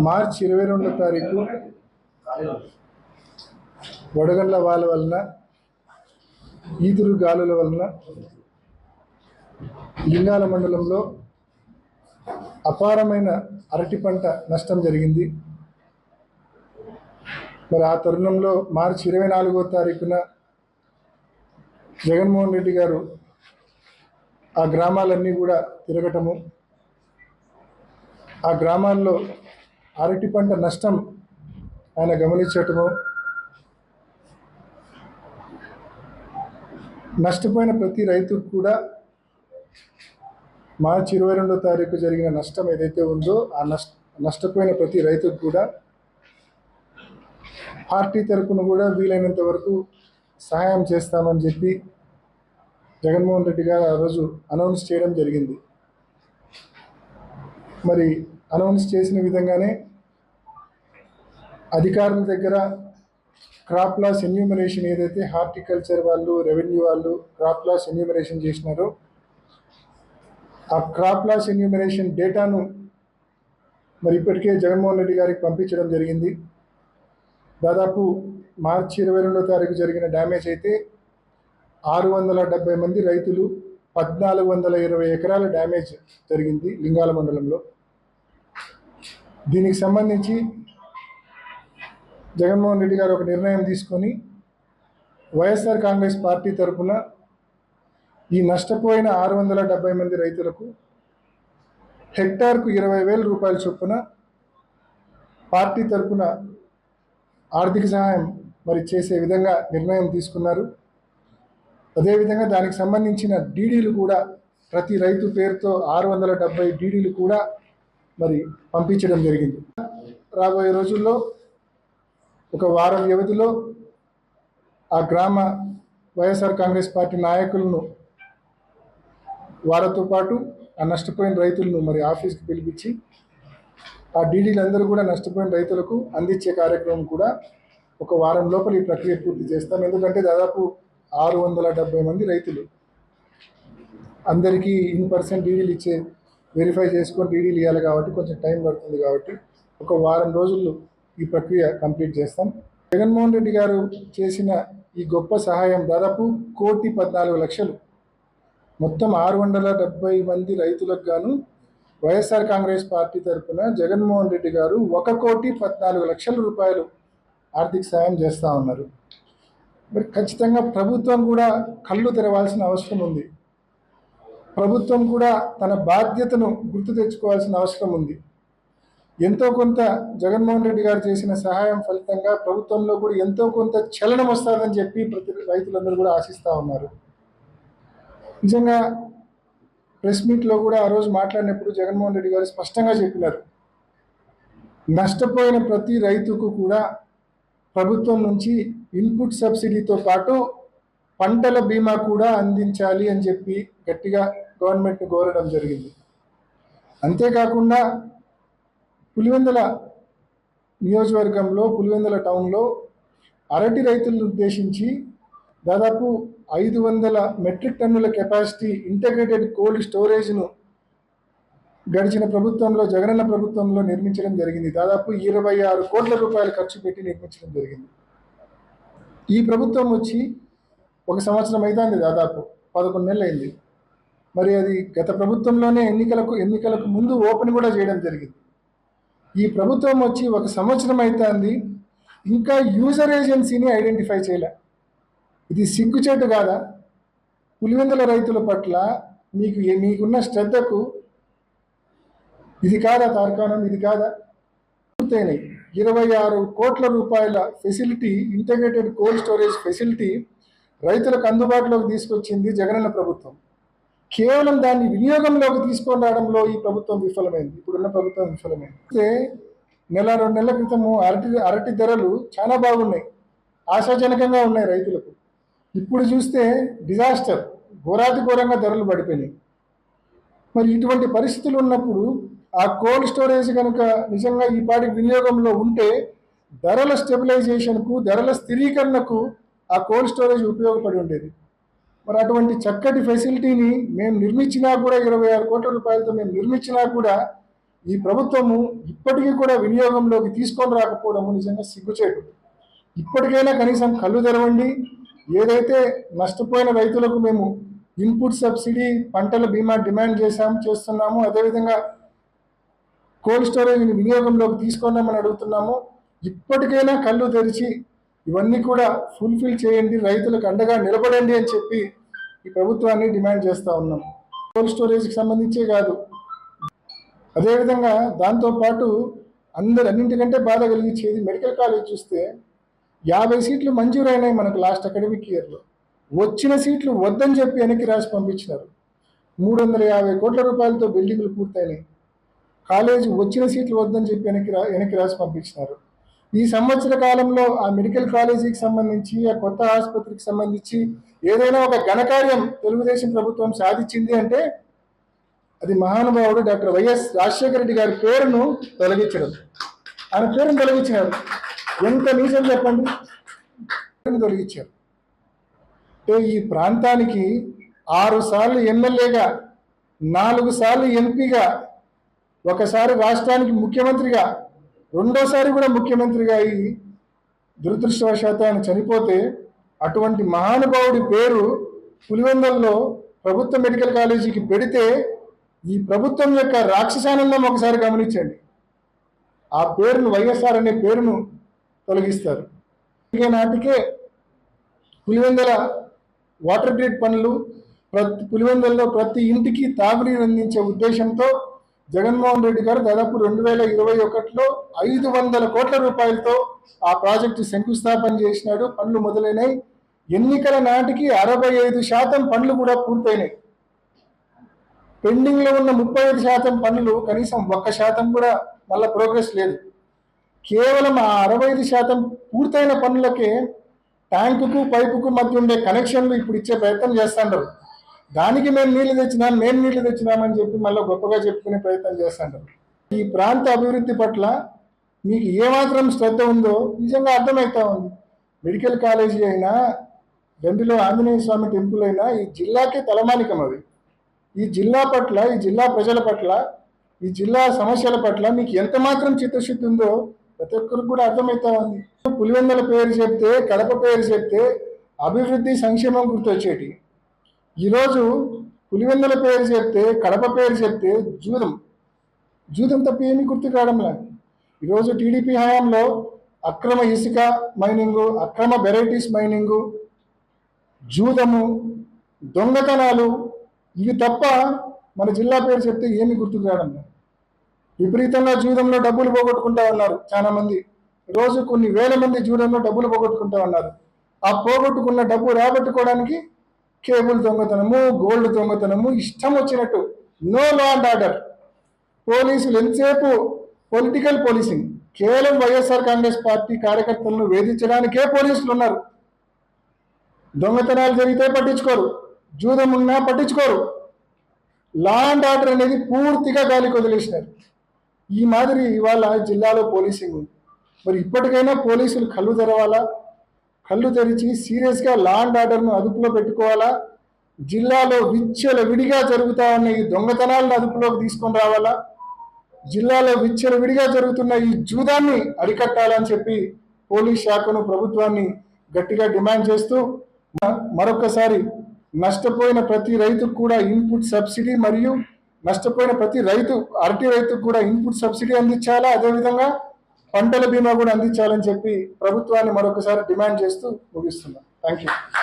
మార్చి 22వ తారీఖు వడగళ్ల వాల వలన ఈదురు గాలుల వలన లింగాల మండలంలో అపారమైన అరటి పంట నష్టం జరిగింది. మరి ఆ తరుణంలో మార్చి 24వ తారీఖున జగన్మోహన్ రెడ్డి గారు ఆ గ్రామాలన్నీ కూడా తిరగటము, ఆ గ్రామాల్లో అరటి పంట నష్టం ఆయన గమనించటము, నష్టపోయిన ప్రతి రైతుకు కూడా మార్చి 22వ తారీఖు జరిగిన నష్టం ఏదైతే ఉందో ఆ నష్టపోయిన ప్రతి రైతుకు కూడా పార్టీ తరపున కూడా వీలైనంత వరకు సహాయం చేస్తామని చెప్పి జగన్మోహన్ రెడ్డి గారు ఆ రోజు అనౌన్స్ చేయడం జరిగింది. మరి అనౌన్స్ చేసిన విధంగానే అధికారుల దగ్గర క్రాప్ లాస్ ఎన్యూమరేషన్ ఏదైతే హార్టికల్చర్ వాళ్ళు, రెవెన్యూ వాళ్ళు క్రాప్ లాస్ ఎన్యూమరేషన్ చేసినారో ఆ క్రాప్ లాస్ ఎన్యూమరేషన్ డేటాను మరి ఇప్పటికే జగన్మోహన్ రెడ్డి గారికి పంపించడం జరిగింది. దాదాపు మార్చి 22వ తారీఖు జరిగిన డ్యామేజ్ అయితే 670 మంది రైతులు 1420 ఎకరాల డ్యామేజ్ జరిగింది లింగాల మండలంలో. దీనికి సంబంధించి జగన్మోహన్ రెడ్డి గారు ఒక నిర్ణయం తీసుకొని వైఎస్ఆర్ కాంగ్రెస్ పార్టీ తరఫున ఈ నష్టపోయిన 670 మంది రైతులకు హెక్టార్కు 20,000 రూపాయల చొప్పున పార్టీ తరఫున ఆర్థిక సహాయం మరి చేసే విధంగా నిర్ణయం తీసుకున్నారు. అదేవిధంగా దానికి సంబంధించిన డీడీలు కూడా ప్రతి రైతు పేరుతో 670 డీడీలు కూడా మరి పంపించడం జరిగింది. రాబోయే రోజుల్లో ఒక వారం వ్యవధిలో ఆ గ్రామ వైఎస్ఆర్ కాంగ్రెస్ పార్టీ నాయకులను వారితో పాటు ఆ నష్టపోయిన రైతులను మరి ఆఫీస్కి పిలిపించి ఆ డీడీలు అందరూ కూడా నష్టపోయిన రైతులకు అందించే కార్యక్రమం కూడా ఒక వారం లోపల ఈ ప్రక్రియ పూర్తి చేస్తాం. ఎందుకంటే దాదాపు 670 మంది రైతులు అందరికీ ఇన్ డీడీలు ఇచ్చే వెరిఫై చేసుకొని డీడీలు ఇవ్వాలి కాబట్టి కొంచెం టైం పడుతుంది. కాబట్టి ఒక వారం రోజుల్లో ఈ ప్రక్రియ కంప్లీట్ చేస్తాం. జగన్మోహన్ రెడ్డి గారు చేసిన ఈ గొప్ప సహాయం దాదాపు 1,14,00,000 మొత్తం 670 మంది రైతులకు గాను వైఎస్ఆర్ కాంగ్రెస్ పార్టీ తరఫున జగన్మోహన్ రెడ్డి గారు 1,14,00,000 రూపాయలు ఆర్థిక సాయం చేస్తూ ఉన్నారు. మరి ఖచ్చితంగా ప్రభుత్వం కూడా కళ్ళు తెరవాల్సిన అవసరం ఉంది. ప్రభుత్వం కూడా తన బాధ్యతను గుర్తు తెచ్చుకోవాల్సిన అవసరం ఉంది. ఎంతో కొంత జగన్మోహన్ రెడ్డి గారు చేసిన సహాయం ఫలితంగా ప్రభుత్వంలో కూడా ఎంతో కొంత చలనం వస్తుందని చెప్పి ప్రతి రైతులందరూ కూడా ఆశిస్తూ ఉన్నారు. నిజంగా ప్రెస్ మీట్లో కూడా ఆ రోజు మాట్లాడినప్పుడు జగన్మోహన్ రెడ్డి గారు స్పష్టంగా చెప్పినారు, నష్టపోయిన ప్రతి రైతుకు కూడా ప్రభుత్వం నుంచి ఇన్పుట్ సబ్సిడీతో పాటు పంటల బీమా కూడా అందించాలి అని చెప్పి గట్టిగా గవర్నమెంట్ని కోరడం జరిగింది. అంతేకాకుండా పులివెందుల నియోజకవర్గంలో పులివెందుల టౌన్లో అరటి రైతులను ఉద్దేశించి దాదాపు 500 మెట్రిక్ టన్నుల కెపాసిటీ ఇంటగ్రేటెడ్ కోల్డ్ స్టోరేజ్ను గడిచిన ప్రభుత్వంలో జగనన్న ప్రభుత్వంలో నిర్మించడం జరిగింది. దాదాపు 26 కోట్ల రూపాయలు ఖర్చు పెట్టి నిర్మించడం జరిగింది. ఈ ప్రభుత్వం వచ్చి 1 సంవత్సరం అవుతుంది, దాదాపు 11 నెలలు అయింది. మరి అది గత ప్రభుత్వంలోనే ఎన్నికలకు ముందు ఓపెన్ కూడా చేయడం జరిగింది. ఈ ప్రభుత్వం వచ్చి 1 సంవత్సరం అవుతుంది, ఇంకా యూజర్ ఏజెన్సీని ఐడెంటిఫై చేయలే. ఇది సిగ్గుచేటు కాదా? పులివెందుల రైతుల పట్ల మీకున్న శ్రద్ధకు ఇది కాదా తార్కాణం? ఇది కాదా? పూర్తయినాయి 26 కోట్ల రూపాయల facility, integrated cold storage facility రైతులకు అందుబాటులోకి తీసుకొచ్చింది జగనన్న ప్రభుత్వం. కేవలం దాన్ని వినియోగంలోకి తీసుకొని రావడంలో ఈ ప్రభుత్వం విఫలమైంది. ఇప్పుడున్న ప్రభుత్వం విఫలమైంది. నెల 2 నెలల క్రితము అరటి ధరలు చాలా బాగున్నాయి, ఆశాజనకంగా ఉన్నాయి రైతులకు. ఇప్పుడు చూస్తే డిజాస్టర్, ఘోరాతి ఘోరంగా ధరలు పడిపోయినాయి. మరి ఇటువంటి పరిస్థితులు ఉన్నప్పుడు ఆ కోల్డ్ స్టోరేజ్ కనుక నిజంగా ఈ పాటికి వినియోగంలో ఉంటే ధరల స్టెబిలైజేషన్కు, ధరల స్థిరీకరణకు ఆ కోల్డ్ స్టోరేజ్ ఉపయోగపడి ఉండేది. మరి అటువంటి చక్కటి ఫెసిలిటీని మేము నిర్మించినా కూడా 26 కోట్ల రూపాయలతో మేము నిర్మించినా కూడా ఈ ప్రభుత్వము ఇప్పటికీ కూడా వినియోగంలోకి తీసుకొని రాకపోవడము నిజంగా సిగ్గుచేటు. ఇప్పటికైనా కనీసం కళ్ళు తెరవండి. ఏదైతే నష్టపోయిన రైతులకు మేము ఇన్పుట్ సబ్సిడీ, పంటల బీమా డిమాండ్ చేస్తున్నాము, అదేవిధంగా కోల్డ్ స్టోరేజ్ని వినియోగంలోకి తీసుకున్నామని అడుగుతున్నాము. ఇప్పటికైనా కళ్ళు తెరిచి ఇవన్నీ కూడా ఫుల్ఫిల్ చేయండి, రైతులకు అండగా నిలబడండి అని చెప్పి ఈ ప్రభుత్వాన్ని డిమాండ్ చేస్తూ ఉన్నాం. కోల్డ్ స్టోరేజ్కి సంబంధించే కాదు, అదేవిధంగా దాంతోపాటు అన్నింటికంటే బాధ కలిగించేది మెడికల్ కాలేజ్ చూస్తే 50 సీట్లు మంజూరైనాయి మనకు లాస్ట్ అకాడమిక్ ఇయర్లో. వచ్చిన సీట్లు వద్దని చెప్పి వెనక్కి రాసి పంపించినారు. 350 కోట్ల రూపాయలతో బిల్డింగ్లు పూర్తయినాయి. కాలేజీ వచ్చిన సీట్లు వద్దని చెప్పి వెనక్కి రాసి పంపించినారు. ఈ సంవత్సర కాలంలో ఆ మెడికల్ కాలేజీకి సంబంధించి, ఆ కొత్త ఆసుపత్రికి సంబంధించి ఏదైనా ఒక ఘనకార్యం తెలుగుదేశం ప్రభుత్వం సాధించింది అంటే అది మహానుభావుడు డాక్టర్ వైఎస్ రాజశేఖర రెడ్డి గారి పేరును తొలగించడం. ఆయన పేరును తొలగించినారు. ఎంత నీచం చెప్పండి, తొలగించారు. అంటే ఈ ప్రాంతానికి 6 సార్లు ఎమ్మెల్యేగా, 4 సార్లు ఎంపీగా, ఒకసారి రాష్ట్రానికి ముఖ్యమంత్రిగా, రెండోసారి కూడా ముఖ్యమంత్రిగా అయి దురదృష్టవశాత్తు ఆయన చనిపోతే అటువంటి మహానుభావుడి పేరు పులివెందులలో ప్రభుత్వ మెడికల్ కాలేజీకి పెడితే ఈ ప్రభుత్వం యొక్క రాక్షసానందం ఒకసారి గమనించండి. ఆ పేరును, వైఎస్ఆర్ అనే పేరును తొలగిస్తారు. నాటికే పులివెందుల వాటర్ గ్రిడ్ పనులు, పులివెందులలో ప్రతి ఇంటికి తాగునీరు అందించే ఉద్దేశంతో జగన్మోహన్ రెడ్డి గారు దాదాపు 2021లో 500 కోట్ల రూపాయలతో ఆ ప్రాజెక్టు శంకుస్థాపన చేసినాడు. పనులు మొదలైనాయి. ఎన్నికల నాటికి 65% పనులు కూడా పూర్తయినాయి. పెండింగ్లో ఉన్న 35% పనులు కనీసం 1% కూడా మళ్ళీ ప్రోగ్రెస్ లేదు. కేవలం ఆ 65% పూర్తయిన పనులకే ట్యాంకుకు పైపుకు మధ్య ఉండే కనెక్షన్లు ఇప్పుడు ఇచ్చే ప్రయత్నం చేస్తుంటారు. దానికి మేము నీళ్లు తెచ్చినామని చెప్పి మళ్ళీ గొప్పగా చెప్పుకునే ప్రయత్నం చేస్తుంటారు. ఈ ప్రాంత అభివృద్ధి పట్ల మీకు ఏమాత్రం శ్రద్ధ ఉందో నిజంగా అర్థమవుతా ఉంది. మెడికల్ కాలేజీ అయినా, గండిలో ఆంజనేయ స్వామి టెంపుల్ అయినా ఈ జిల్లాకే తలమానికం. అవి ఈ జిల్లా పట్ల, ఈ జిల్లా ప్రజల పట్ల, ఈ జిల్లా సమస్యల పట్ల మీకు ఎంత మాత్రం చిత్తశుద్ధి ఉందో ప్రతి ఒక్కరికి కూడా అర్థమవుతా ఉంది. పులివెందుల పేరు చెప్తే, కడప పేరు చెప్తే అభివృద్ధి, సంక్షేమం గుర్తొచ్చేటి. ఈరోజు పులివెందుల పేరు చెప్తే, కడప పేరు చెప్తే జూదం తప్ప ఏమీ గుర్తుకు రావడంలా. ఈరోజు టీడీపీ హయాంలో అక్రమ ఇసుక మైనింగు, అక్రమ వెరైటీస్ మైనింగు, జూదము, దొంగతనాలు, ఇవి తప్ప మన జిల్లా పేరు చెప్తే ఏమీ గుర్తుకు రావడంలా. విపరీతంగా జూదంలో డబ్బులు పోగొట్టుకుంటా ఉన్నారు చాలా మంది. రోజు కొన్ని వేల మంది జూదంలో డబ్బులు పోగొట్టుకుంటా ఉన్నారు. ఆ పోగొట్టుకున్న డబ్బు రాబట్టుకోవడానికి కేబుల్ దొంగతనము, గోల్డ్ దొంగతనము, ఇష్టం వచ్చినట్టు. No law and order. పోలీసులు ఎంతసేపు పొలిటికల్ పోలీసింగ్. కేవలం వైఎస్ఆర్ కాంగ్రెస్ పార్టీ కార్యకర్తలను వేధించడానికే పోలీసులు ఉన్నారు. దొంగతనాలు జరిగితే పట్టించుకోరు, జూదం ఉన్నా పట్టించుకోరు. లా అండ్ ఆర్డర్ అనేది పూర్తిగా గాలికి వదిలేసినారు. ఈ మాదిరి ఇవాళ జిల్లాలో పోలీసింగ్ ఉంది. మరి ఇప్పటికైనా పోలీసులు కళ్ళు తెరవాలా, కళ్ళు తెరిచి సీరియస్గా లా అండ్ ఆర్డర్ను అదుపులో పెట్టుకోవాలా. జిల్లాలో విడిగా జరుగుతా ఉన్న ఈ దొంగతనాలను అదుపులోకి తీసుకొని రావాలా. జిల్లాలో విడిగా జరుగుతున్న ఈ జూదాన్ని అరికట్టాలని చెప్పి పోలీస్ శాఖను, ప్రభుత్వాన్ని గట్టిగా డిమాండ్ చేస్తూ మరొకసారి నష్టపోయిన ప్రతి రైతుకు కూడా ఇన్పుట్ సబ్సిడీ, మరియు నష్టపోయిన ప్రతి అరటి రైతుకు కూడా ఇన్పుట్ సబ్సిడీ అందించాలా, అదేవిధంగా పంటల బీమా కూడా అందించాలని చెప్పి ప్రభుత్వాన్ని మరొకసారి డిమాండ్ చేస్తూ ముగిస్తున్నాం. Thank you.